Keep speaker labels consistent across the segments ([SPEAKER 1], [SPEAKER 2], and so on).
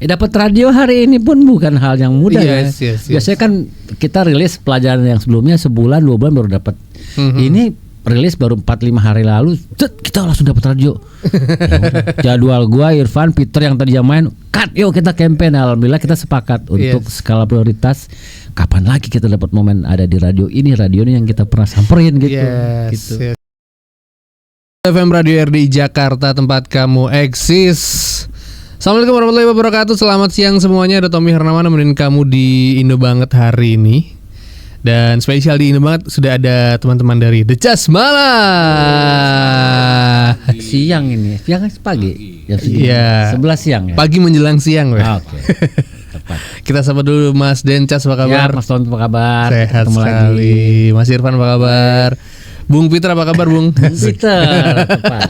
[SPEAKER 1] Dapat radio hari ini pun bukan hal yang mudah
[SPEAKER 2] Yes.
[SPEAKER 1] Biasanya kan kita rilis pelajaran yang sebelumnya sebulan 2 bulan baru dapat. Ini rilis baru 4-5 hari lalu, kita langsung dapat radio. Jadwal gua, Irfan, Peter yang tadi main, cut yuk kita campaign. Alhamdulillah kita sepakat untuk skala prioritas. Kapan lagi kita dapat momen ada di radio ini yang kita pernah samperin gitu.
[SPEAKER 2] Yes. FM Radio RDI Jakarta, tempat kamu eksis. Assalamualaikum warahmatullahi wabarakatuh. Selamat siang semuanya. Ada Tommy Hernawan nemenin kamu di Indo Banget hari ini. Dan spesial di Indo Banget sudah ada teman-teman dari The Casmala.
[SPEAKER 1] Siang ini, siang kan pagi.
[SPEAKER 2] Iya.
[SPEAKER 1] 11 siang ya.
[SPEAKER 2] Pagi menjelang siang,
[SPEAKER 1] Oke. Tepat.
[SPEAKER 2] Kita sapa dulu Mas Dencas, apa kabar?
[SPEAKER 1] Ya, Mas Ton, apa kabar?
[SPEAKER 2] Sehat
[SPEAKER 1] Ketemu
[SPEAKER 2] sekali.
[SPEAKER 1] lagi.
[SPEAKER 2] Mas Irfan, apa kabar? Bung Peter, apa kabar, Bung?
[SPEAKER 1] Peter, tepat.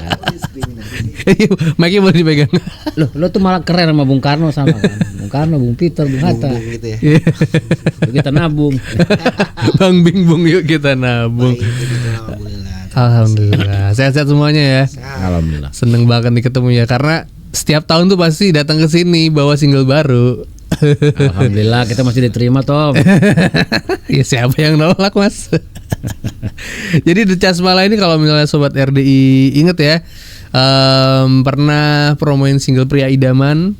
[SPEAKER 2] Mic-nya boleh dipegang.
[SPEAKER 1] Lo tuh malah keren sama Bung Karno sama kan. Bung Karno, Bung Peter, Bung Hatta.
[SPEAKER 3] Bung gitu ya.
[SPEAKER 1] Yuk kita nabung.
[SPEAKER 2] Bang Bing Bung, yuk kita nabung. Alhamdulillah. Sehat-sehat semuanya ya.
[SPEAKER 1] Alhamdulillah.
[SPEAKER 2] Seneng banget nih ketemu ya, karena setiap tahun tuh pasti datang ke sini bawa single baru.
[SPEAKER 1] Alhamdulillah kita masih diterima, Tom.
[SPEAKER 2] Ya siapa yang nolak, Mas? Jadi The Casmala ini kalau misalnya sobat RDI inget ya, pernah promoin single Pria Idaman,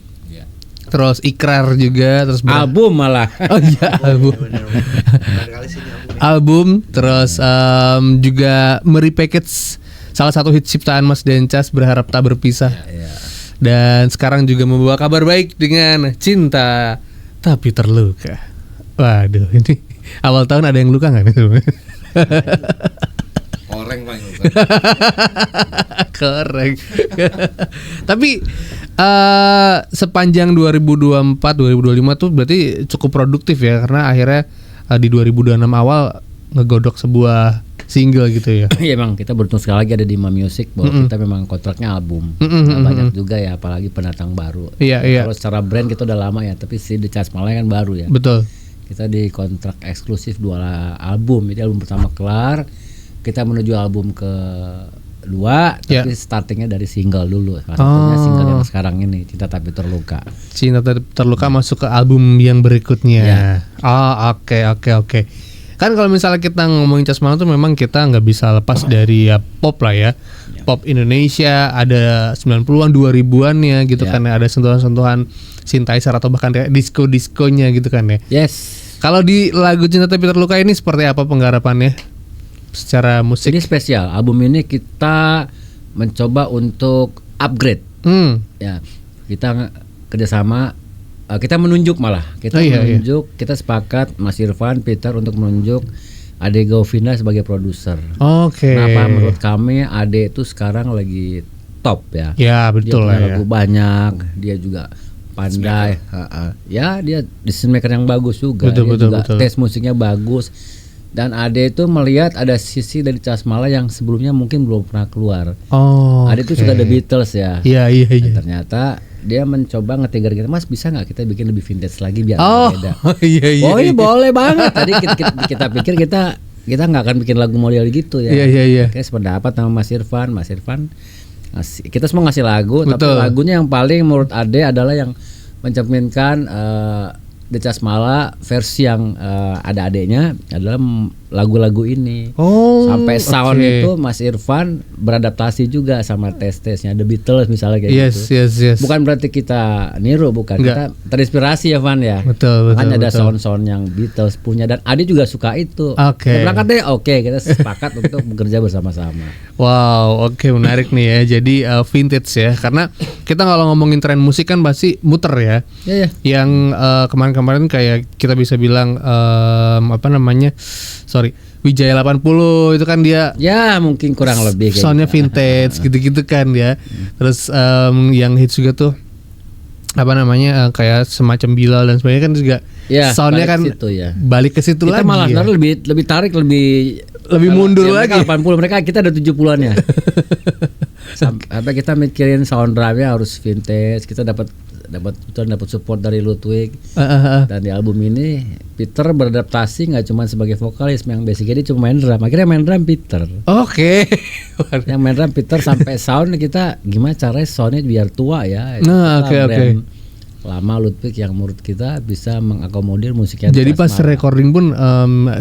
[SPEAKER 2] terus Ikrar juga, terus
[SPEAKER 1] Album malah.
[SPEAKER 2] Oh iya, album. Album, terus juga merepackage salah satu hit ciptaan Mas Dencas, Berharap Tak Berpisah. Dan sekarang juga membawa kabar baik dengan Cinta Tapi Terluka. Waduh, ini awal tahun ada yang luka nggak nih?
[SPEAKER 3] Koreng paling
[SPEAKER 2] Koreng. Tapi sepanjang 2024 2025 tuh berarti cukup produktif ya, karena akhirnya di 2026 awal ngegodok sebuah single gitu ya.
[SPEAKER 1] Iya, emang kita beruntung sekali lagi ada di Ma Music bahwa kita memang kontraknya album. Nggak banyak juga ya, apalagi pendatang baru.
[SPEAKER 2] Iya.
[SPEAKER 1] Kalau secara brand kita udah lama ya, tapi si The Casmala kan baru ya.
[SPEAKER 2] Betul.
[SPEAKER 1] Kita di kontrak eksklusif 2 album. Jadi album pertama kelar, kita menuju album kedua, tapi startingnya dari single dulu. Salah satunya single yang sekarang ini, Cinta Tapi Terluka.
[SPEAKER 2] Cinta Tapi Terluka masuk ke album yang berikutnya. Oke. Kan kalau misalnya kita ngomongin Casmala tuh memang kita nggak bisa lepas dari ya pop lah ya. Pop Indonesia ada 90-an 2000-an ya gitu kan ya, ada sentuhan-sentuhan synthesizer atau bahkan kayak disco-diskonya gitu kan ya.
[SPEAKER 1] Yes.
[SPEAKER 2] Kalau di lagu Cinta Tapi Terluka ini seperti apa penggarapannya secara musik?
[SPEAKER 1] Ini spesial. Album ini kita mencoba untuk upgrade. Ya, kita kerjasama. Kita menunjuk malah. Kita menunjuk. Kita sepakat Mas Irfan, Peter untuk menunjuk Ade Govina sebagai produser.
[SPEAKER 2] Oke.
[SPEAKER 1] Kenapa menurut kami Ade itu sekarang lagi top ya.
[SPEAKER 2] Ya betul
[SPEAKER 1] dia
[SPEAKER 2] lah ya.
[SPEAKER 1] lagu banyak. Dia juga pandai. Ya dia decision maker yang bagus juga.
[SPEAKER 2] Betul.
[SPEAKER 1] Tes musiknya bagus. Dan Ade itu melihat ada sisi dari Casmala yang sebelumnya mungkin belum pernah keluar. Ade itu suka The Beatles ya.
[SPEAKER 2] Iya.
[SPEAKER 1] Dan ternyata dia mencoba nge-trigger kita, Mas bisa nggak kita bikin lebih vintage lagi biar beda.
[SPEAKER 2] Iya.
[SPEAKER 1] Oh ini boleh banget. Tadi kita pikir kita nggak akan bikin lagu model gitu ya.
[SPEAKER 2] Iya.
[SPEAKER 1] Kayak sependapat sama Mas Irfan kita semua ngasih lagu.
[SPEAKER 2] Betul.
[SPEAKER 1] Tapi lagunya yang paling menurut Ade adalah yang mencerminkan The Casmala versi yang ada adeknya adalah lagu-lagu ini. Sampai sound itu Mas Irfan beradaptasi juga sama tes-tesnya The Beatles misalnya kayak gitu.
[SPEAKER 2] Yes.
[SPEAKER 1] Bukan berarti kita niru, bukan.
[SPEAKER 2] Enggak.
[SPEAKER 1] Kita terinspirasi ya Van ya.
[SPEAKER 2] Betul.
[SPEAKER 1] Makanya ada sound-sound yang Beatles punya dan Ade juga suka itu.
[SPEAKER 2] Oke.
[SPEAKER 1] Kita berangkat deh. Oke, kita sepakat untuk bekerja bersama-sama.
[SPEAKER 2] Wow, oke, menarik nih ya. Jadi vintage ya, karena kita kalau ngomongin tren musik kan pasti muter ya.
[SPEAKER 1] Iya.
[SPEAKER 2] Yang kemarin-kemarin kayak kita bisa bilang Wijaya 80 itu kan dia
[SPEAKER 1] Ya mungkin kurang lebih kayak
[SPEAKER 2] soundnya
[SPEAKER 1] gitu.
[SPEAKER 2] vintage gitu-gitu kan ya. Terus yang hits juga tuh kayak semacam Bilal dan sebagainya kan juga soundnya kan balik ke situ
[SPEAKER 1] kita
[SPEAKER 2] lagi.
[SPEAKER 1] Malah lebih tarik lebih
[SPEAKER 2] mundur lagi.
[SPEAKER 1] 80 mereka kita ada 70-an ya. Sampai kita mikirin sound drumnya harus vintage. Kita dapat support dari Ludwig. Dan di album ini Peter beradaptasi nggak cuma sebagai vokalis yang basicnya dia cuma main drum. Akhirnya main drum Peter.
[SPEAKER 2] Oke.
[SPEAKER 1] Yang main drum Peter sampai sound kita gimana caranya soundnya biar tua ya.
[SPEAKER 2] Oke.
[SPEAKER 1] lama Ludwig yang menurut kita bisa mengakomodir musiknya.
[SPEAKER 2] Jadi pas recording pun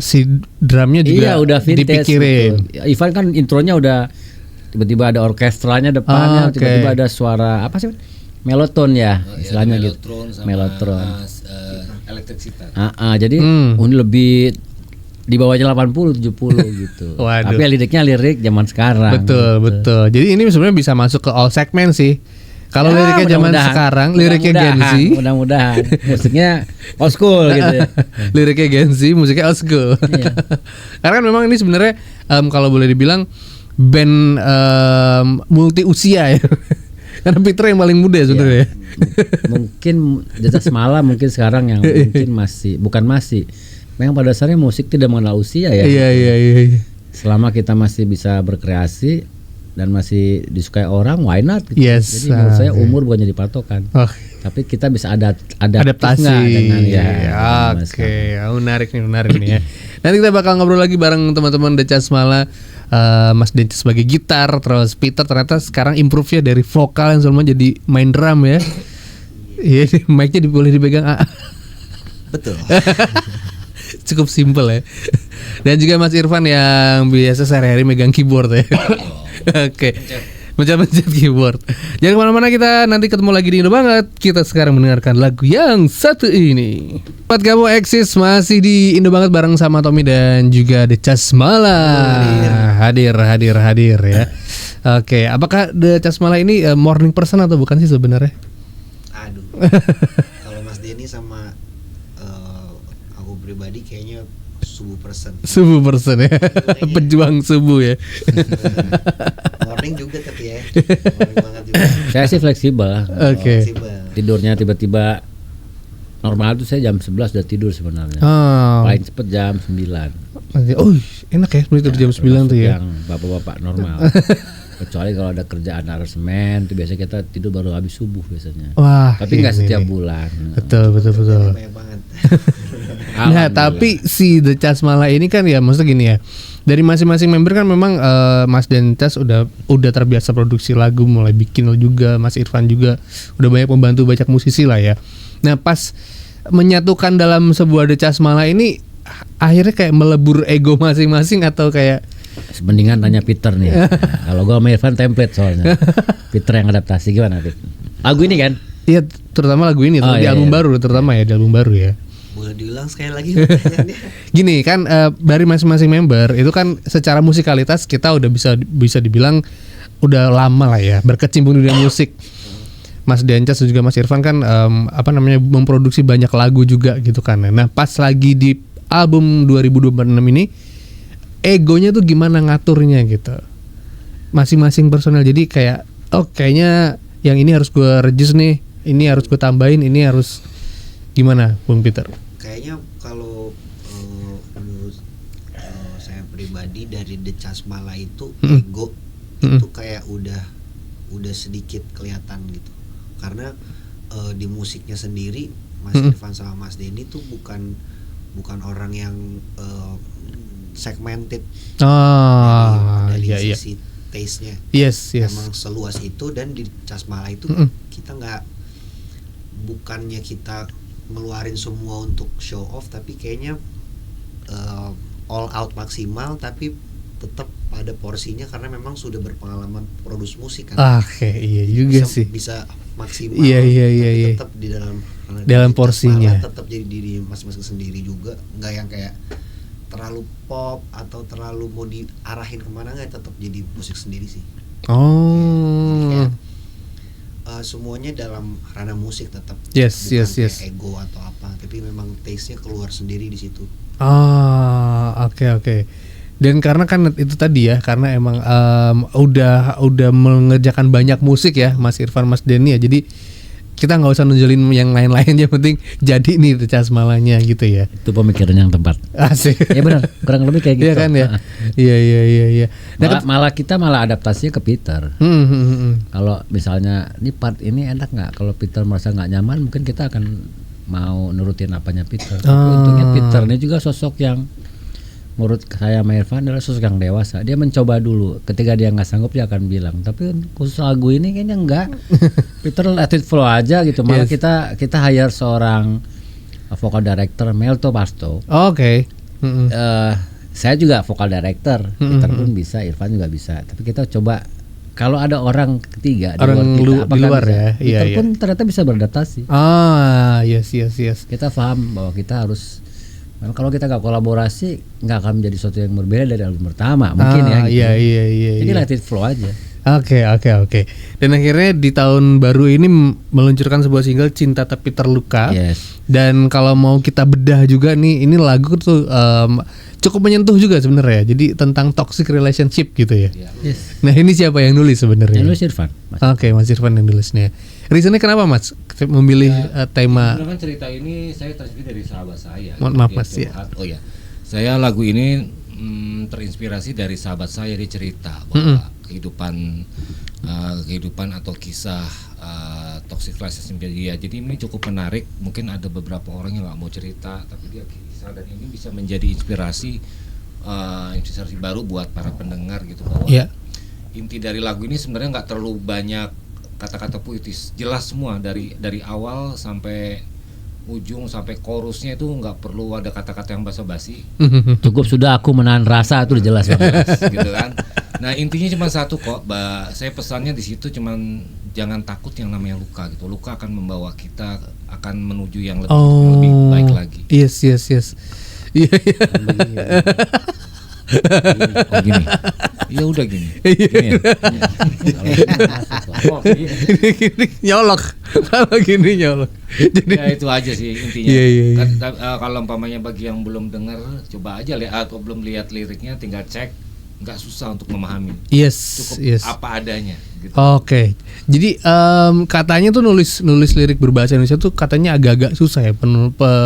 [SPEAKER 2] si drumnya juga
[SPEAKER 1] iya, udah vintage,
[SPEAKER 2] dipikirin.
[SPEAKER 1] gitu. Ivan kan intronya udah tiba-tiba ada orkestranya depannya, tiba-tiba ada suara apa sih? Meloton ya, istilahnya gitu. Melotron.
[SPEAKER 3] Elektrisitas.
[SPEAKER 1] Jadi ini lebih di bawahnya 80 70 gitu.
[SPEAKER 2] Waduh.
[SPEAKER 1] Tapi liriknya lirik zaman sekarang.
[SPEAKER 2] Betul,
[SPEAKER 1] gitu.
[SPEAKER 2] betul. Jadi ini sebenarnya bisa masuk ke all segment sih. Kalau liriknya zaman sekarang, liriknya Gen Z.
[SPEAKER 1] Mudah-mudahan. Musiknya old school gitu ya.
[SPEAKER 2] Liriknya Gen Z, musiknya old school.
[SPEAKER 1] Iya.
[SPEAKER 2] Karena kan memang ini sebenarnya kalau boleh dibilang band multi usia ya. Karena Peter yang paling muda sebenarnya.
[SPEAKER 1] Mungkin Jazz Malam mungkin sekarang yang mungkin bukan masih. Memang pada dasarnya musik tidak mengenal usia ya.
[SPEAKER 2] Iya.
[SPEAKER 1] Selama kita masih bisa berkreasi dan masih disukai orang, why not? Gitu.
[SPEAKER 2] Yes.
[SPEAKER 1] Jadi menurut saya umur bukan jadi patokan. Tapi kita bisa
[SPEAKER 2] adaptasi
[SPEAKER 1] dengan
[SPEAKER 2] Oke, menarik nih ya. Nanti kita bakal ngobrol lagi bareng teman-teman The Chasmala. Mas Denci sebagai gitar, terus Peter ternyata sekarang improve-nya dari vokal yang selama jadi main drum ya. Iya, mic-nya boleh dipegang.
[SPEAKER 3] Betul.
[SPEAKER 2] Cukup simple ya. Dan juga Mas Irfan yang biasa sehari-hari megang keyboard ya. Oke. Mencet-mencet keyboard. Jangan kemana-mana, kita nanti ketemu lagi di Indo Banget. Kita sekarang mendengarkan lagu yang satu ini. Buat kamu eksis masih di Indo Banget bareng sama Tommy dan juga The Chasmala. Hadir ya. Oke, apakah The Chasmala ini morning person atau bukan sih sebenarnya?
[SPEAKER 3] Aduh. Kalau Mas Denny sama aku pribadi kayaknya subuh person ya. Pejuang subuh ya. Morning juga tapi ya. Morning banget juga.
[SPEAKER 1] Saya sih fleksibel lah.
[SPEAKER 2] Oke.
[SPEAKER 1] Tidurnya tiba-tiba normal tuh saya jam 11 udah tidur sebenarnya. Paling cepet jam 9.
[SPEAKER 2] Oh, enak ya tidur jam 9 tuh ya.
[SPEAKER 1] Yang bapak-bapak normal. Kecuali kalau ada kerjaan aransemen itu biasanya kita tidur baru habis subuh biasanya.
[SPEAKER 2] Wah,
[SPEAKER 1] tapi nggak setiap bulan.
[SPEAKER 2] Betul.
[SPEAKER 3] Banyak banget.
[SPEAKER 2] Nah, tapi si The Chasmala ini kan ya maksudnya gini ya. Dari masing-masing member kan memang Mas Dentas udah terbiasa produksi lagu, mulai bikin juga, Mas Irfan juga udah banyak membantu banyak musisi lah ya. Nah, pas menyatukan dalam sebuah The Chasmala ini akhirnya kayak melebur ego masing-masing atau kayak
[SPEAKER 1] mendingan tanya Peter nih. Nah, kalau gua sama Irfan template soalnya. Peter yang adaptasi gimana, Peter? Lagu ini kan?
[SPEAKER 2] Iya, terutama lagu ini di album baru terutama ya, di album baru ya.
[SPEAKER 3] Boleh diulang sekali lagi pertanyaannya.
[SPEAKER 2] Gini kan dari masing-masing member itu kan secara musikalitas kita udah bisa dibilang udah lama lah ya berkecimpung di dunia musik. Mas Dencas dan juga Mas Irfan kan memproduksi banyak lagu juga gitu kan. Nah, pas lagi di album 2026 ini egonya tuh gimana ngaturnya gitu. Masing-masing personel, jadi kayak kayaknya yang ini harus gue reduce nih, ini harus gue tambahin, ini harus gimana Bung Peter?
[SPEAKER 3] Kayaknya kalau menurut saya pribadi dari The Chasmala itu ego itu kayak udah sedikit kelihatan gitu. Karena di musiknya sendiri Mas Irfan sama Mas Denny tuh bukan orang yang segmented dari sisi taste-nya.
[SPEAKER 2] Yes.
[SPEAKER 3] Emang seluas itu, dan di Chasmala itu kita bukannya kita ngeluarin semua untuk show off, tapi kayaknya all out maksimal, tapi tetap pada porsinya karena memang sudah berpengalaman produce musik kan.
[SPEAKER 2] Iya juga sih.
[SPEAKER 3] Bisa maksimal.
[SPEAKER 2] Iya.
[SPEAKER 3] Tetap di
[SPEAKER 2] dalam porsinya.
[SPEAKER 3] Tetap jadi diri masing-masing sendiri juga, nggak yang kayak terlalu pop atau terlalu mau diarahin kemana, nggak, tetap jadi musik sendiri sih. Jadi semuanya dalam ranah musik tetap.
[SPEAKER 2] Yes.
[SPEAKER 3] Ego atau apa, tapi memang taste-nya keluar sendiri di situ.
[SPEAKER 2] Oke. Dan karena kan itu tadi ya, karena emang udah mengerjakan banyak musik ya Mas Irfan, Mas Denny ya, jadi kita nggak usah nunjulin yang lain-lain, yang penting jadi nih Chasmalanya gitu ya. Itu
[SPEAKER 1] pemikiran yang tepat.
[SPEAKER 2] Asik.
[SPEAKER 1] Ya benar, kurang lebih kayak gitu.
[SPEAKER 2] Iya kan ya. Iya.
[SPEAKER 1] Malah kita adaptasinya ke Peter. Kalau misalnya ini part ini enak nggak, kalau Peter merasa nggak nyaman, mungkin kita akan mau nurutin apanya Peter. Tapi untungnya Peter ini juga sosok yang menurut saya sama Irfan adalah sosok yang dewasa. Dia mencoba dulu. Ketika dia nggak sanggup dia akan bilang. Tapi khusus lagu ini kayaknya enggak. Peter let it flow aja gitu. Malah kita hire seorang vocal director, Melto Pasto.
[SPEAKER 2] Oke.
[SPEAKER 1] Saya juga vocal director. Peter pun bisa, Irfan juga bisa. Tapi kita coba kalau ada orang ketiga
[SPEAKER 2] orang
[SPEAKER 1] di luar kita,
[SPEAKER 2] di luar ya.
[SPEAKER 1] Peter pun ternyata bisa beradaptasi.
[SPEAKER 2] Yes.
[SPEAKER 1] Kita paham bahwa kita harus, kalau kita nggak kolaborasi nggak akan menjadi sesuatu yang berbeda dari album pertama mungkin ya gitu.
[SPEAKER 2] Iya.
[SPEAKER 1] Jadi let it flow aja.
[SPEAKER 2] Oke. Dan akhirnya di tahun baru ini meluncurkan sebuah single Cinta Tapi Terluka.
[SPEAKER 1] Yes.
[SPEAKER 2] Dan kalau mau kita bedah juga nih, ini lagu tuh cukup menyentuh juga sebenarnya. Jadi tentang toxic relationship gitu ya.
[SPEAKER 1] Yes.
[SPEAKER 2] Nah, ini siapa yang nulis sebenarnya?
[SPEAKER 1] Yang nulis Irfan.
[SPEAKER 2] Oke, Mas Irfan yang nulisnya. Reasonnya kenapa Mas memilih tema?
[SPEAKER 4] Sebenarnya cerita ini saya terinspirasi dari sahabat saya.
[SPEAKER 2] Maaf
[SPEAKER 4] Dia
[SPEAKER 2] Mas ya.
[SPEAKER 4] curhat. Oh ya, saya lagu ini terinspirasi dari sahabat saya. Dia cerita bahwa kehidupan atau kisah toxic relationship dia. Jadi ini cukup menarik. Mungkin ada beberapa orang yang nggak mau cerita, tapi dia kisah, dan ini bisa menjadi inspirasi baru buat para pendengar gitu, bahwa inti dari lagu ini sebenarnya nggak terlalu banyak kata-kata puitis, jelas semua dari awal sampai ujung sampai chorusnya itu nggak perlu ada kata-kata yang basa-basi.
[SPEAKER 1] Cukup sudah aku menahan rasa, itu udah jelas banget.
[SPEAKER 4] Gitu kan. Nah, intinya cuma satu kok, Mbak. Saya pesannya di situ cuman jangan takut yang namanya luka gitu. Luka akan membawa kita akan menuju yang lebih baik lagi.
[SPEAKER 2] Yes. Iya.
[SPEAKER 4] Oh gini. Ya udah gini. Gini.
[SPEAKER 2] Nyolok. Kalau gini nyolok. Jadi
[SPEAKER 4] ya itu aja sih intinya.
[SPEAKER 2] Iya.
[SPEAKER 4] Kalau umpamanya bagi yang belum dengar, coba aja lihat atau belum lihat liriknya, tinggal cek. Nggak susah untuk memahami. Cukup apa adanya gitu.
[SPEAKER 2] Oke. Jadi katanya tuh nulis lirik berbahasa Indonesia tuh katanya agak-agak susah ya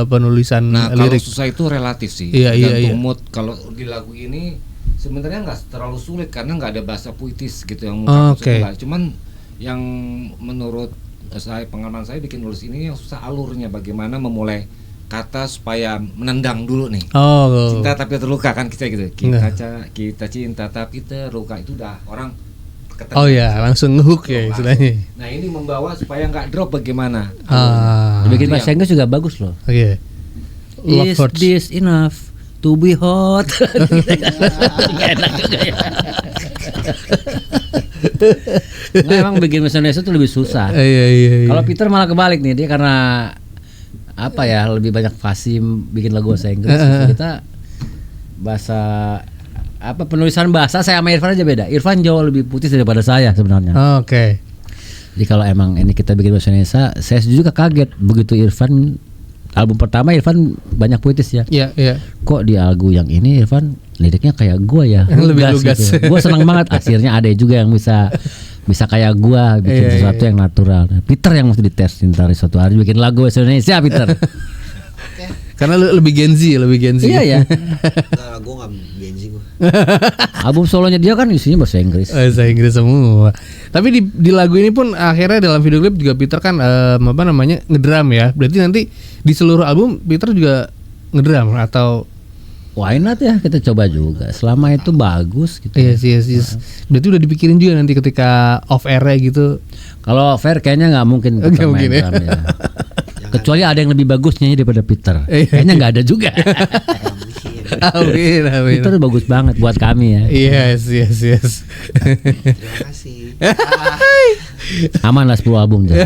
[SPEAKER 2] penulisan lirik.
[SPEAKER 4] Kalau susah itu relatif sih.
[SPEAKER 2] Iya.
[SPEAKER 4] Mood. Kalau di lagu ini sebenarnya nggak terlalu sulit karena nggak ada bahasa puitis gitu yang cuman yang menurut saya, pengalaman saya bikin nulis ini yang susah alurnya, bagaimana memulai kata supaya menendang dulu nih. Cinta tapi terluka kan kita gitu. Kita cinta tapi terluka, itu udah orang ketendang.
[SPEAKER 2] Langsung ngehook ya istilahnya.
[SPEAKER 4] Nah, ini membawa supaya nggak drop bagaimana.
[SPEAKER 1] Bikin bahasa Inggris juga bagus loh.
[SPEAKER 2] Oke.
[SPEAKER 1] Is this enough to be hot? Enak juga ya. Nah, emang bikin bahasa Indonesia tuh lebih susah.
[SPEAKER 2] Iya.
[SPEAKER 1] Kalau Peter malah kebalik nih, dia karena lebih banyak fasih bikin lagu bahasa Inggris. Kita bahasa penulisan bahasa saya sama Irfan aja beda. Irfan jauh lebih putih daripada saya sebenarnya.
[SPEAKER 2] Oke.
[SPEAKER 1] Jadi kalau emang ini kita bikin bahasa Indonesia, saya juga kaget begitu Irfan album pertama Irfan banyak puitis ya.
[SPEAKER 2] Iya.
[SPEAKER 1] Kok di lagu yang ini Irfan liriknya kayak gua ya.
[SPEAKER 2] Lebih lugas.
[SPEAKER 1] Gitu. Gua senang banget akhirnya ada juga yang bisa kayak gua bikin sesuatu yang natural. Peter yang mesti dites ntar suatu hari bikin lagu bahasa Indonesia, Peter.
[SPEAKER 2] Karena lebih Gen Z.
[SPEAKER 1] Iya ya.
[SPEAKER 3] Nah, gue nggak Gen Z gue.
[SPEAKER 1] Album solonya dia kan isinya bahasa Inggris.
[SPEAKER 2] Bahasa Inggris semua. Tapi di lagu ini pun akhirnya dalam video klip juga Peter kan ngedrum ya. Berarti nanti di seluruh album Peter juga ngedrum atau
[SPEAKER 1] why not ya, kita coba juga. Selama itu bagus gitu.
[SPEAKER 2] Yes. Berarti udah dipikirin juga nanti ketika off air gitu.
[SPEAKER 1] Kalau off air kayaknya nggak mungkin kita main drum ya. Kecuali ada yang lebih bagus nyanyi daripada Peter. Kayaknya nggak ada juga.
[SPEAKER 2] Amin.
[SPEAKER 1] Peter bagus banget buat kami ya.
[SPEAKER 2] Yes.
[SPEAKER 3] Terima kasih.
[SPEAKER 1] Aman lah 10 album.
[SPEAKER 2] Oke.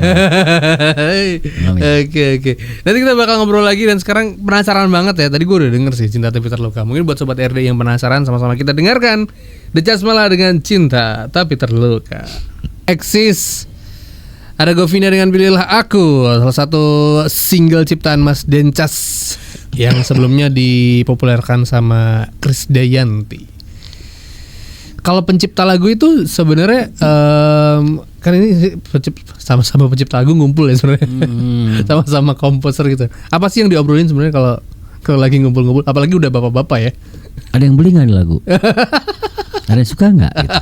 [SPEAKER 2] Nanti kita bakal ngobrol lagi, dan sekarang penasaran banget ya. Tadi gue udah denger sih Cinta Tapi Terluka. Mungkin buat sobat RD yang penasaran, sama-sama kita dengarkan The Chasmala dengan Cinta Tapi Terluka. Eksis. Ada Govina dengan Pilihlah Aku, salah satu single ciptaan Mas Dencas yang sebelumnya dipopulerkan sama Krisdayanti. Kalau pencipta lagu itu sebenarnya kan ini sama-sama pencipta lagu ngumpul ya sebenarnya, sama-sama komposer gitu. Apa sih yang diobrolin sebenarnya kalau lagi ngumpul-ngumpul? Apalagi udah bapak-bapak ya.
[SPEAKER 1] Ada yang beli nggak nih lagu? Ada yang suka nggak? Gitu.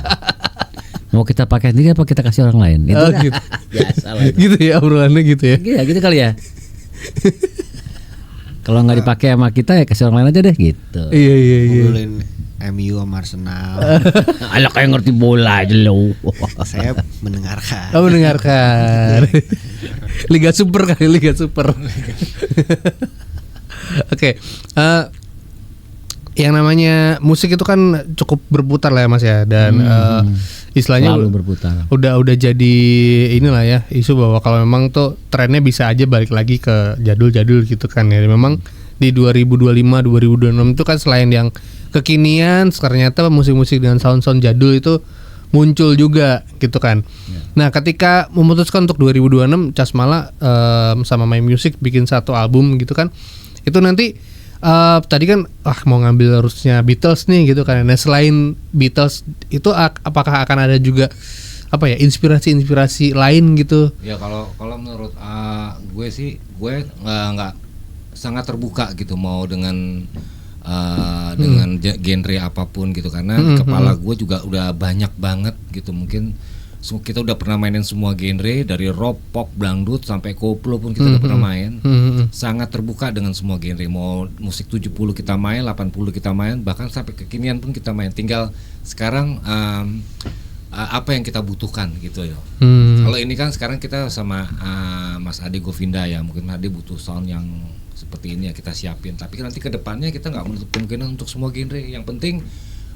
[SPEAKER 1] Mau kita pakai sendiri apa kita kasih orang lain? Itu
[SPEAKER 2] Gitu.
[SPEAKER 1] biasa lah.
[SPEAKER 2] Gitu ya obrolannya gitu ya.
[SPEAKER 1] Gitu kali ya. Kalau nggak dipakai sama kita ya kasih orang lain aja deh gitu.
[SPEAKER 2] Iya.
[SPEAKER 3] Ngobrolin MU sama Arsenal.
[SPEAKER 1] Ala kayak ngerti bola aja lo.
[SPEAKER 3] Saya mendengarkan.
[SPEAKER 2] Oh, mendengarkan. Liga Super kali, Liga Super. Oke, yang namanya musik itu kan cukup berputar lah ya Mas ya, dan istilahnya
[SPEAKER 1] Selalu berputar.
[SPEAKER 2] udah jadi inilah ya isu bahwa kalau memang tuh trennya bisa aja balik lagi ke jadul-jadul gitu kan ya. Memang di 2025 2026 itu kan selain yang kekinian, ternyata musik-musik dengan sound-sound jadul itu muncul juga gitu kan. Nah, ketika memutuskan untuk 2026 Casmala sama My Music bikin satu album gitu kan, itu nanti tadi kan mau ngambil harusnya Beatles nih gitu kan. Nah, selain Beatles itu apakah akan ada juga apa ya inspirasi lain gitu?
[SPEAKER 4] Ya kalau menurut gue sih gue nggak sangat terbuka gitu mau dengan genre apapun gitu, karena di kepala gue juga udah banyak banget gitu. Mungkin kita udah pernah mainin semua genre dari rock, pop, dangdut sampai koplo pun kita udah pernah main. Sangat terbuka dengan semua genre. Mau musik 70 kita main, 80 kita main, bahkan sampai kekinian pun kita main. Tinggal sekarang apa yang kita butuhkan gitu ya. Kalau ini kan sekarang kita sama Mas Ade Govinda ya, mungkin Ade butuh sound yang seperti ini ya, kita siapin. Tapi nanti ke depannya kita nggak menutup kemungkinan untuk semua genre. Yang penting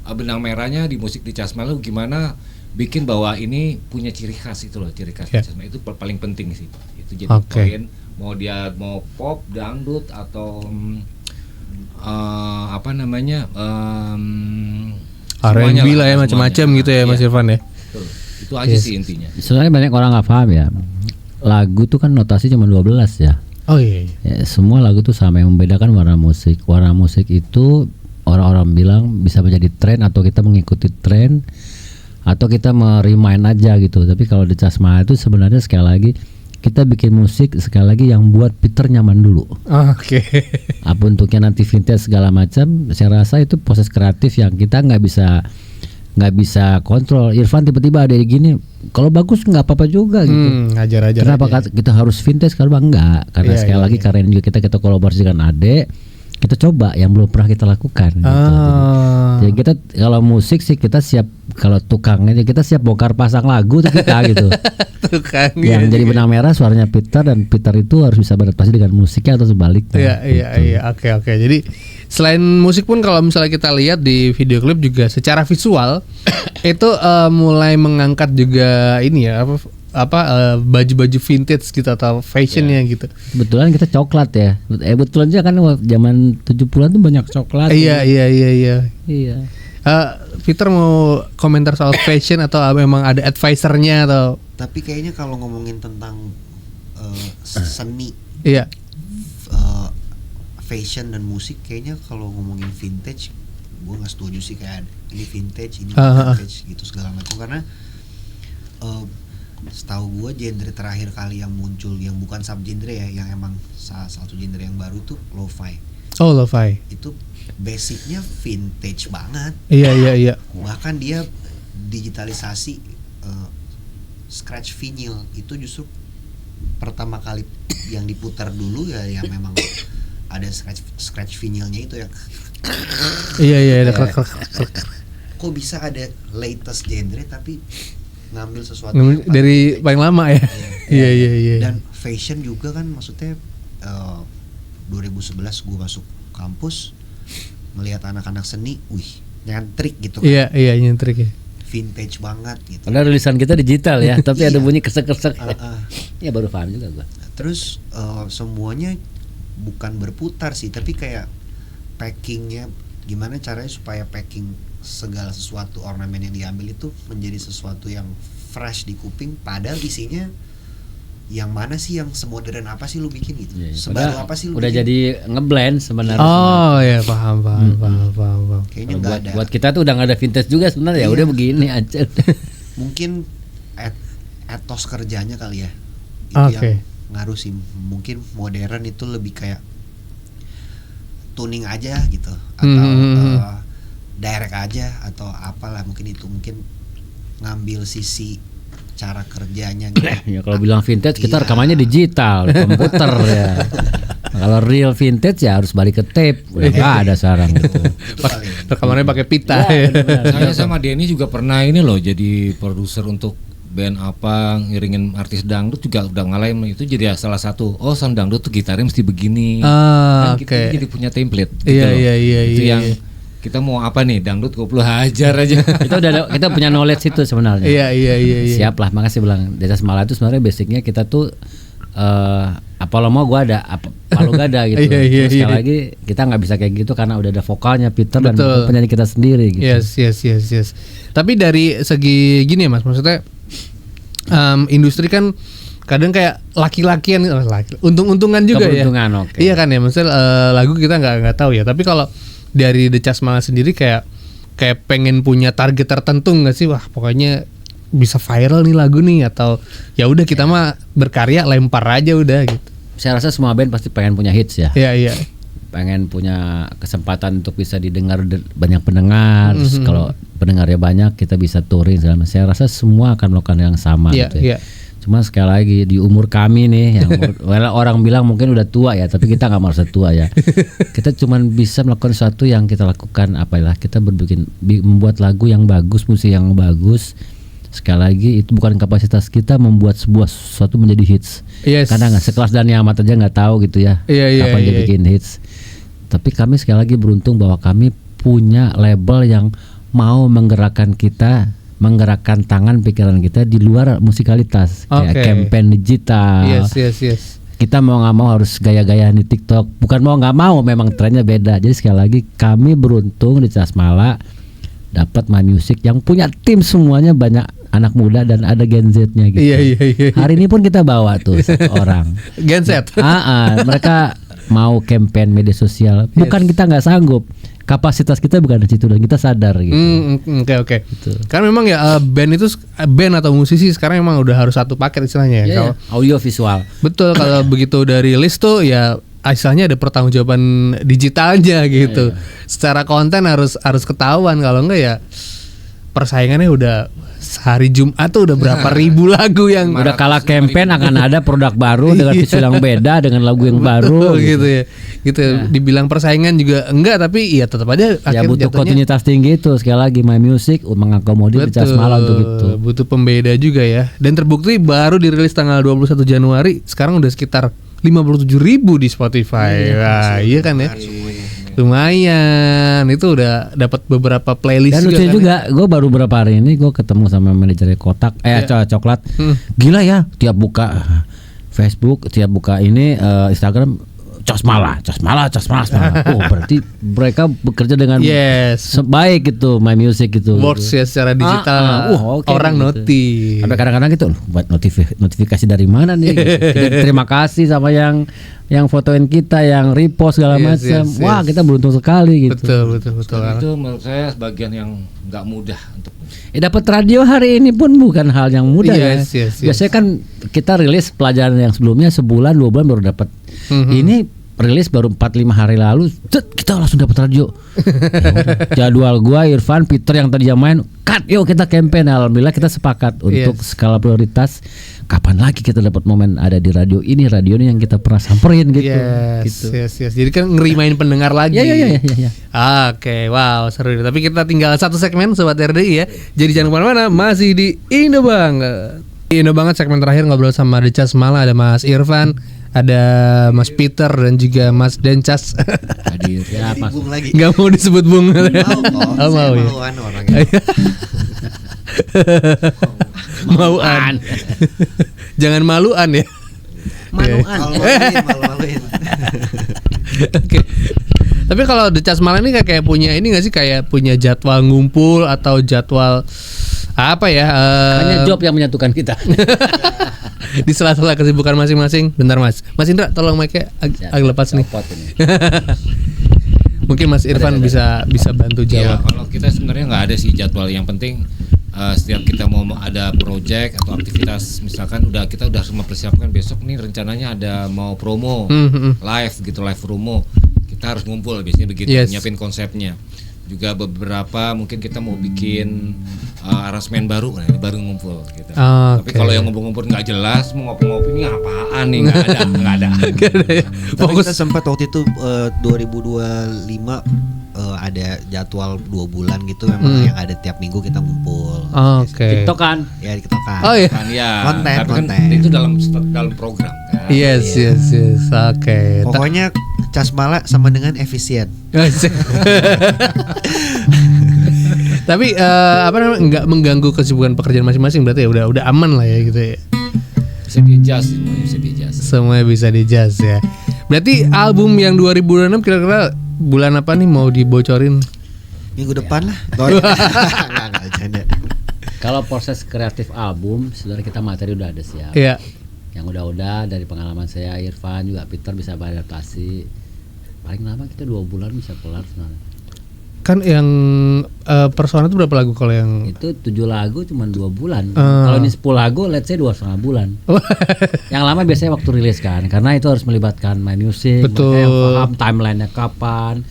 [SPEAKER 4] benang merahnya di musik di Casmala gimana bikin bahwa ini punya ciri khas itu loh, ciri khas Casmala itu paling penting sih. Itu jadi poin. Mau pop, dangdut atau apa namanya
[SPEAKER 2] R&B lah ya, macam-macam gitu ya Mas Irfan ya.
[SPEAKER 4] Betul. Itu aja sih intinya.
[SPEAKER 1] Sebenarnya banyak orang nggak paham ya. Lagu tuh kan notasi cuma 12 ya.
[SPEAKER 2] Oh iya.
[SPEAKER 1] Ya, semua lagu tuh sama, yang membedakan warna musik. Warna musik itu orang-orang bilang bisa menjadi tren atau kita mengikuti tren atau kita merimain aja gitu. Tapi kalau di Casmala itu sebenarnya sekali lagi kita bikin musik sekali lagi yang buat Peter nyaman dulu.
[SPEAKER 2] Oke.
[SPEAKER 1] Apa bentuknya nanti vintage segala macam, saya rasa itu proses kreatif yang kita nggak bisa kontrol. Irfan tiba-tiba ada gini, kalau bagus nggak apa-apa juga gitu.
[SPEAKER 2] Ajar-ajar.
[SPEAKER 1] Kenapa
[SPEAKER 2] aja.
[SPEAKER 1] kita harus vintage? Kalau enggak, karena sekali lagi karena ini juga kita kolaborasi dengan Ade, kita coba yang belum pernah kita lakukan. Gitu. Jadi kita kalau musik sih kita siap, kalau tukangnya kita siap bongkar pasang lagu tuh kita gitu.
[SPEAKER 2] Tukang
[SPEAKER 1] yang jadi benang merah suaranya Peter, dan Peter itu harus bisa beradaptasi dengan musiknya atau sebaliknya.
[SPEAKER 2] Iya. Oke. Jadi selain musik pun kalau misalnya kita lihat di video klip juga secara visual itu mulai mengangkat juga ini ya baju-baju vintage gitu atau fashionnya gitu.
[SPEAKER 1] Kebetulan kita coklat ya. Betulan aja kan zaman 70-an tuh banyak coklat.
[SPEAKER 2] Iya.
[SPEAKER 1] Iya.
[SPEAKER 2] Peter mau komentar soal fashion atau memang ada advisernya atau?
[SPEAKER 3] Tapi kayaknya kalau ngomongin tentang seni,
[SPEAKER 2] Iya.
[SPEAKER 3] fashion dan musik, kayaknya kalau ngomongin vintage, gue nggak setuju sih kayak ini vintage, ini vintage gitu segala macam, karena setahu gue genre terakhir kali yang muncul yang bukan subgenre ya, yang emang salah satu genre yang baru tuh lo-fi.
[SPEAKER 2] Oh, lo-fi.
[SPEAKER 3] Itu basicnya vintage banget.
[SPEAKER 2] Iya.
[SPEAKER 3] Bahkan dia digitalisasi, scratch vinyl itu justru pertama kali yang diputar dulu ya, yang memang ada scratch vinylnya itu ya.
[SPEAKER 2] Iya.
[SPEAKER 3] Kok bisa ada latest genre tapi ngambil sesuatu
[SPEAKER 2] dari paling lama ya. Iya.
[SPEAKER 3] Dan fashion juga kan, maksudnya 2011 gue masuk kampus melihat anak-anak seni, nyantrik gitu kan.
[SPEAKER 2] Iya nyantrik ya.
[SPEAKER 3] Vintage banget gitu.
[SPEAKER 1] Padahal rilisan kita digital ya, tapi ada bunyi kesek-kesek. Ya baru paham juga gua.
[SPEAKER 3] Terus semuanya bukan berputar sih, tapi kayak packingnya, gimana caranya supaya packing segala sesuatu ornamen yang diambil itu menjadi sesuatu yang fresh di kuping, padahal isinya yang mana sih, yang semodern apa sih lu bikin gitu, sebaru apa sih lu
[SPEAKER 1] udah
[SPEAKER 3] bikin?
[SPEAKER 1] Jadi ngeblend sebenarnya.
[SPEAKER 2] Oh ya, paham.
[SPEAKER 3] Kayaknya nggak ada.
[SPEAKER 1] Buat kita tuh udah nggak ada vintage juga sebenarnya. Ya udah begini aja.
[SPEAKER 3] Mungkin etos kerjanya kali ya itu yang ngaruh sih. Mungkin modern itu lebih kayak tuning aja gitu, atau direct aja atau apalah, mungkin ngambil sisi cara kerjanya gitu.
[SPEAKER 1] Ya kalau bilang vintage kita rekamannya digital, komputer ya. Kalau real vintage ya harus balik ke tape. Udah nggak ada sekarang gitu.
[SPEAKER 2] Rekamannya pakai pita.
[SPEAKER 4] Saya sama Denny juga pernah ini loh jadi produser untuk band apa, ngiringin artis dangdut juga udah ngalamin itu jadi salah satu. Oh, sound dangdut tuh gitarnya mesti begini. Kan kita jadi punya template.
[SPEAKER 2] Iya.
[SPEAKER 4] Itu yang kita mau apa nih, dangdut koplo hajar aja.
[SPEAKER 1] kita punya knowledge itu sebenarnya.
[SPEAKER 2] Iya.
[SPEAKER 1] Siap lah, makasih bilang. Desa Semala itu sebenarnya basicnya kita tuh apa lo mau gua ada, apa lo gak ada gitu. Terus sekali lagi kita nggak bisa kayak gitu karena udah ada vokalnya Peter dan penyanyi kita sendiri gitu.
[SPEAKER 2] Yes. Tapi dari segi gini ya Mas, maksudnya industri kan kadang kayak laki-lakian, untung-untungan juga ya.
[SPEAKER 1] Okay.
[SPEAKER 2] Iya kan ya, maksudnya lagu kita nggak tahu ya. Tapi kalau dari The Chasmala sendiri kayak pengen punya target tertentu nggak sih? Wah pokoknya bisa viral nih lagu nih, atau ya udah kita mah berkarya lempar aja udah gitu.
[SPEAKER 1] Saya rasa semua band pasti pengen punya hits ya.
[SPEAKER 2] Iya.
[SPEAKER 1] Pengen punya kesempatan untuk bisa didengar banyak pendengar. Kalau pendengarnya banyak kita bisa touring segala macam. Saya rasa semua akan melakukan yang sama gitu ya. Cuma sekali lagi di umur kami nih yang orang bilang mungkin udah tua ya, tapi kita nggak merasa tua ya. Kita cuma bisa melakukan sesuatu yang kita lakukan, apalah kita membuat lagu yang bagus, musik yang bagus. Sekali lagi itu bukan kapasitas kita membuat sesuatu menjadi hits. Karena nggak sekelas Dhani Ahmad aja nggak tahu gitu ya kapan dia bikin hits. Tapi kami sekali lagi beruntung bahwa kami punya label yang mau menggerakkan tangan pikiran kita di luar musikalitas, kayak campaign digital.
[SPEAKER 2] Yes.
[SPEAKER 1] Kita mau nggak mau harus gaya-gayaan di TikTok. Bukan mau nggak mau, memang trennya beda. Jadi sekali lagi kami beruntung di Chasmala dapat My Music yang punya tim semuanya banyak anak muda dan ada Gen Z-nya gitu.
[SPEAKER 2] Iya.
[SPEAKER 1] Hari ini pun kita bawa tuh satu orang.
[SPEAKER 2] Gen Z.
[SPEAKER 1] Mereka mau campaign media sosial. Bukan kita nggak sanggup. Kapasitas kita bukan di situ dan kita sadar gitu.
[SPEAKER 2] Oke. Gitu. Karena memang ya band atau musisi sekarang memang udah harus satu paket istilahnya ya. Kalau
[SPEAKER 1] audio visual.
[SPEAKER 2] Betul, kalau begitu dari list tuh ya istilahnya ada pertanggungjawaban digitalnya gitu. Secara konten harus ketahuan, kalau enggak ya persaingannya udah hari Jumat tuh udah berapa ribu lagu yang
[SPEAKER 1] udah kalah campaign akan ada produk baru dengan visual yang beda dengan lagu yang baru
[SPEAKER 2] gitu ya. Dibilang persaingan juga enggak, tapi ya tetap aja
[SPEAKER 1] ya butuh kontinuitas tinggi itu. Sekali lagi My Music mengakomodir di Chasmala untuk itu.
[SPEAKER 2] Butuh pembeda juga ya. Dan terbukti baru dirilis tanggal 21 Januari, sekarang udah sekitar 57.000 di Spotify. Iya kan ya. Lumayan, itu udah dapat beberapa playlist.
[SPEAKER 1] Dan lucu juga, gue baru beberapa hari ini gue ketemu sama manajernya Kotak, Coklat. Gila ya, tiap buka Facebook, tiap buka ini Instagram, Chasmala. Oh, berarti mereka bekerja dengan sebaik gitu, My Music gitu.
[SPEAKER 2] Works ya secara digital. Orang gitu. Notif.
[SPEAKER 1] Sampai kadang-kadang gitu, buat notifikasi dari mana nih? Terima kasih sama yang fotoin kita, yang repost segala macam. Wah, kita beruntung sekali gitu.
[SPEAKER 2] Betul.
[SPEAKER 4] Itu menurut saya bagian yang nggak mudah untuk.
[SPEAKER 1] Dapat radio hari ini pun bukan hal yang mudah ya. Biasanya kan kita rilis pelajaran yang sebelumnya sebulan 2 bulan baru dapat. Ini rilis baru 4-5 hari lalu, kita langsung dapat radio. Jadwal gua, Irfan, Peter yang tadi main, cut, yuk kita campaign. Alhamdulillah kita sepakat untuk skala prioritas. Kapan lagi kita dapat momen ada di radio ini yang kita pernah samperin gitu.
[SPEAKER 2] Yes. Jadi kan ngerimain pendengar lagi.
[SPEAKER 1] Iya.
[SPEAKER 2] Oke, wow, seru. Tapi kita tinggal satu segmen Sobat RDI ya. Jadi jangan kemana-mana, masih di Indo Banget. Indo Banget segmen terakhir ngobrol sama The Chasmala, ada Mas Irfan, ada Mas Peter dan juga Mas Dencas.
[SPEAKER 1] Hadir ya, Mas.
[SPEAKER 2] Nggak mau disebut Bung.
[SPEAKER 3] Mau ya. Orangnya.
[SPEAKER 2] Mauan. Jangan maluan ya.
[SPEAKER 3] Malu-maluin.
[SPEAKER 2] Oke. Tapi kalau The Chasmala ini kayak punya ini nggak sih, kayak punya jadwal ngumpul atau jadwal apa ya?
[SPEAKER 1] Hanya job yang menyatukan kita.
[SPEAKER 2] Di sela-sela kesibukan masing-masing. Bentar Mas Indra, tolong mic-nya agak lepas nih. Mungkin Mas Irfan bisa bantu jawab.
[SPEAKER 4] Ya, kalau kita sebenarnya nggak ada sih jadwal. Yang penting setiap kita mau ada project atau aktivitas, misalkan kita udah mempersiapkan besok nih rencananya ada mau promo live gitu, live promo, kita harus ngumpul biasanya begitu, nyiapin konsepnya. juga beberapa mungkin kita mau bikin aransemen baru, nah ini baru ngumpul gitu. Tapi kalau yang ngumpul-ngumpul nggak jelas mau ngopi-ngopi ini apaan nih, nggak ada.
[SPEAKER 3] Tapi kita sempat waktu itu 2025 ada jadwal 2 bulan gitu memang yang ada tiap minggu kita ngumpul.
[SPEAKER 1] TikTok kan?
[SPEAKER 3] Ya di TikTok kan.
[SPEAKER 2] Oh iya.
[SPEAKER 4] Kan ya.
[SPEAKER 3] Konten,
[SPEAKER 4] Tapi kan
[SPEAKER 3] konten.
[SPEAKER 4] itu dalam program kan.
[SPEAKER 2] Yes. Oke.
[SPEAKER 3] Pokoknya Casmala sama dengan efisien.
[SPEAKER 2] Tapi apa namanya nggak mengganggu kesibukan pekerjaan masing-masing berarti ya udah aman lah ya gitu ya.
[SPEAKER 4] Bisa di-adjust, semuanya bisa di-adjust.
[SPEAKER 2] Semuanya bisa di-adjust ya. Berarti album yang 2006 kira-kira bulan apa nih mau dibocorin?
[SPEAKER 3] Minggu depan lah. Enggak bercanda.
[SPEAKER 1] Kalau proses kreatif album, sebenarnya kita materi udah ada siap.
[SPEAKER 2] Iya.
[SPEAKER 1] Yang udah dari pengalaman saya, Irfan juga Peter bisa beradaptasi. Paling lama kita 2 bulan bisa kelar sebenarnya.
[SPEAKER 2] Kan yang Persona itu berapa lagu kalau yang
[SPEAKER 1] Itu 7 lagu cuma 2 bulan. Kalau ini 10 lagu, let's say 2,5 bulan. Yang lama biasanya waktu rilis kan, karena itu harus melibatkan My Music,
[SPEAKER 2] Betul.
[SPEAKER 1] mereka yang paham timelinenya kapan,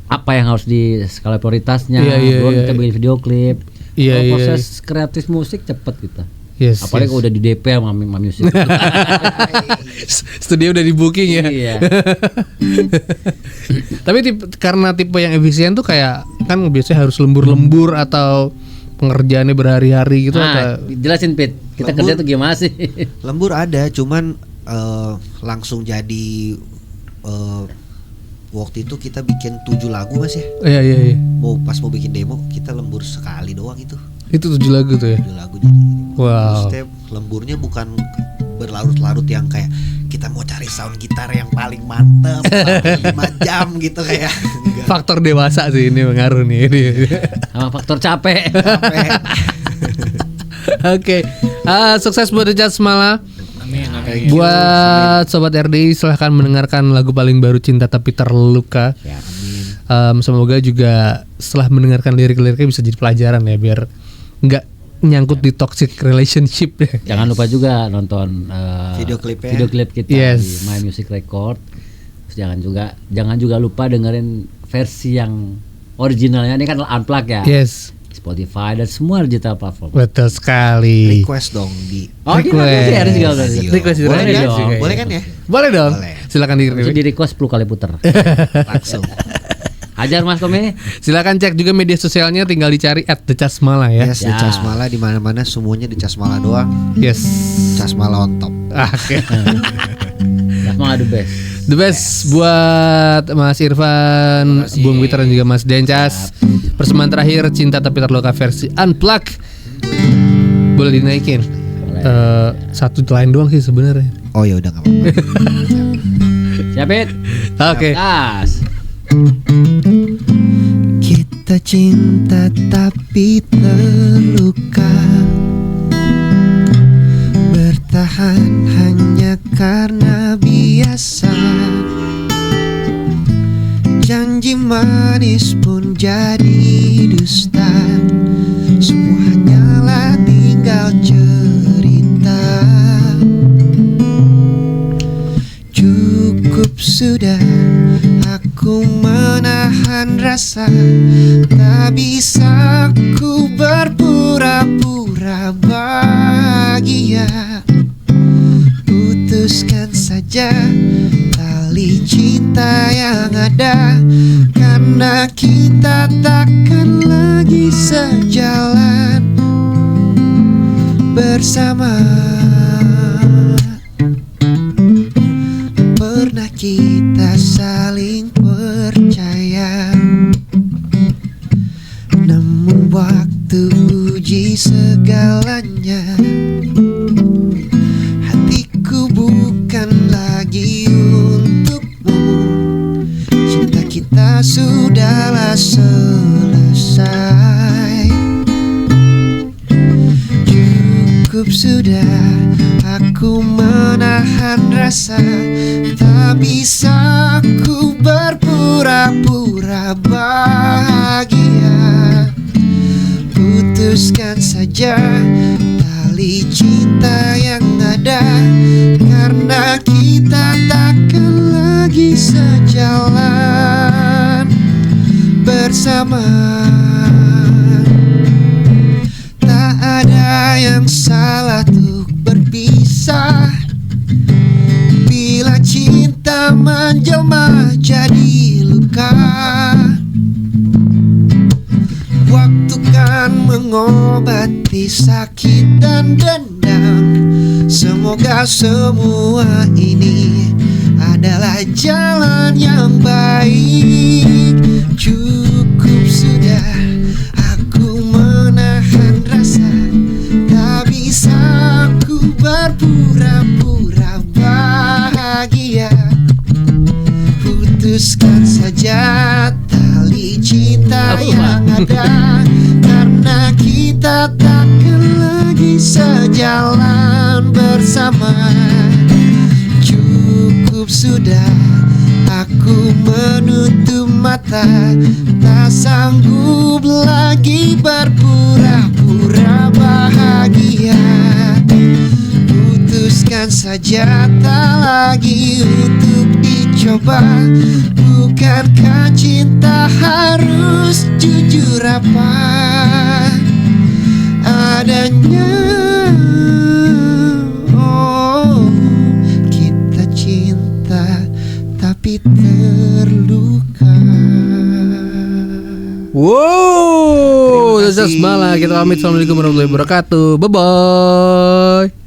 [SPEAKER 1] apa yang harus di skala prioritasnya,
[SPEAKER 2] Iya,
[SPEAKER 1] belum
[SPEAKER 2] iya.
[SPEAKER 1] kita bikin video klip.
[SPEAKER 2] Iya,
[SPEAKER 1] Kalau
[SPEAKER 2] iya.
[SPEAKER 1] proses kreatif musik cepet kita.
[SPEAKER 2] Yes,
[SPEAKER 1] Apalagi
[SPEAKER 2] yes.
[SPEAKER 1] kalau udah di DP sama My Music.
[SPEAKER 2] Studio udah di booking ya.
[SPEAKER 1] Iya.
[SPEAKER 2] Tapi karena tipe yang efisien tuh kayak kan biasanya harus lembur-lembur atau pengerjaannya berhari-hari gitu
[SPEAKER 1] Nah,
[SPEAKER 2] atau
[SPEAKER 1] jelasin Pit, kita
[SPEAKER 3] Lembur.
[SPEAKER 1] kerja tuh gimana sih?
[SPEAKER 3] Lembur ada, cuman langsung jadi waktu itu kita bikin 7 lagu Mas ya.
[SPEAKER 2] Iya.
[SPEAKER 3] Pas mau bikin demo kita lembur sekali doang itu.
[SPEAKER 2] Itu 7 lagu tuh ya.
[SPEAKER 3] 7 lagu jadi.
[SPEAKER 2] Wow.
[SPEAKER 3] Terus lemburnya bukan berlarut-larut yang kayak kita mau cari sound gitar yang paling mantep sampai 5 jam gitu kayak. Enggak.
[SPEAKER 2] Faktor dewasa sih ini mengaruh nih.
[SPEAKER 1] Sama faktor capek.
[SPEAKER 3] Sampai
[SPEAKER 2] Oke. Sukses buat The Casmala.
[SPEAKER 4] Amin.
[SPEAKER 2] Buat Sobat RDI silahkan mendengarkan lagu paling baru Cinta Tapi Terluka.
[SPEAKER 1] Ya.
[SPEAKER 2] Semoga juga setelah mendengarkan lirik-liriknya bisa jadi pelajaran ya biar nggak nyangkut di toxic relationship.
[SPEAKER 1] Jangan lupa juga nonton
[SPEAKER 3] Video klipnya.
[SPEAKER 1] video klip kita
[SPEAKER 2] Yes.
[SPEAKER 1] di My Music Record. Terus jangan juga lupa dengerin versi yang originalnya, ini kan unplugged ya.
[SPEAKER 2] Yes,
[SPEAKER 1] Spotify dan semua digital platform.
[SPEAKER 2] betul sekali.
[SPEAKER 3] request dong di
[SPEAKER 1] Oh, di
[SPEAKER 2] Request.
[SPEAKER 1] harus juga udah.
[SPEAKER 3] radio.
[SPEAKER 2] Request di
[SPEAKER 3] Boleh
[SPEAKER 2] radio
[SPEAKER 3] kan?
[SPEAKER 2] juga ya.
[SPEAKER 3] Boleh kan ya?
[SPEAKER 2] Boleh dong.
[SPEAKER 3] Boleh.
[SPEAKER 2] Silakan
[SPEAKER 1] Itu
[SPEAKER 2] di
[SPEAKER 1] di request 10 kali puter.
[SPEAKER 3] Langsung.
[SPEAKER 1] Ajar Mas Tommy.
[SPEAKER 2] silakan cek juga media sosialnya tinggal dicari @thecasmala ya.
[SPEAKER 3] Yes, di
[SPEAKER 1] Ya.
[SPEAKER 3] Casmala di mana-mana semuanya di Casmala doang.
[SPEAKER 2] Yes.
[SPEAKER 3] Casmala on top.
[SPEAKER 2] Oke.
[SPEAKER 1] Semangat the best.
[SPEAKER 2] The best buat Mas Irfan,
[SPEAKER 4] Terima kasih.
[SPEAKER 2] Bung Witer dan juga Mas Dencas. Persembahan terakhir Cinta Tapi Terluka versi unplugged. Boleh dinaikin. Satu line doang sih sebenarnya.
[SPEAKER 3] Oh ya udah enggak apa-apa.
[SPEAKER 1] Siapit?
[SPEAKER 2] Oke.
[SPEAKER 1] Gas.
[SPEAKER 3] Kita cinta tapi terluka, bertahan hanya karena biasa. Janji manis pun jadi dusta, semua hanyalah tinggal cerita. Cukup sudah aku menahan rasa, tak bisa ku berpura-pura bahagia. Putuskan saja tali cinta yang ada, karena kita takkan lagi sejalan bersama. Pernah kita saling percaya, namun waktu uji segalanya. Hatiku bukan lagi untukmu, cinta kita sudahlah selesai. Cukup sudah aku menahan rasa, tak bisa ku berpura-pura bahagia. Putuskan saja tali cinta yang ada, karena kita takkan lagi sejalan bersama. bersama. Tak ada yang salah untuk berpisah. Bila cinta menjelma jadi luka, waktu kan mengobati sakit dan dendam. Semoga semua ini adalah jalan yang baik. Cukup sudah aku menahan rasa. Tak bisa aku berpura-pura bahagia. Putuskan saja tali cinta yang ada, karena kita takkan lagi sejalan bersama. Cukup sudah aku menutup mata. Tak sanggup lagi berpura-pura bahagia. Putuskan saja tak lagi untuk dicoba. Bukankah cinta harus jujur apa adanya? Oh, kita cinta tapi terluka.
[SPEAKER 2] Wow, Jasmala, kita pamit. Assalamualaikum warahmatullahi wabarakatuh. Bye bye.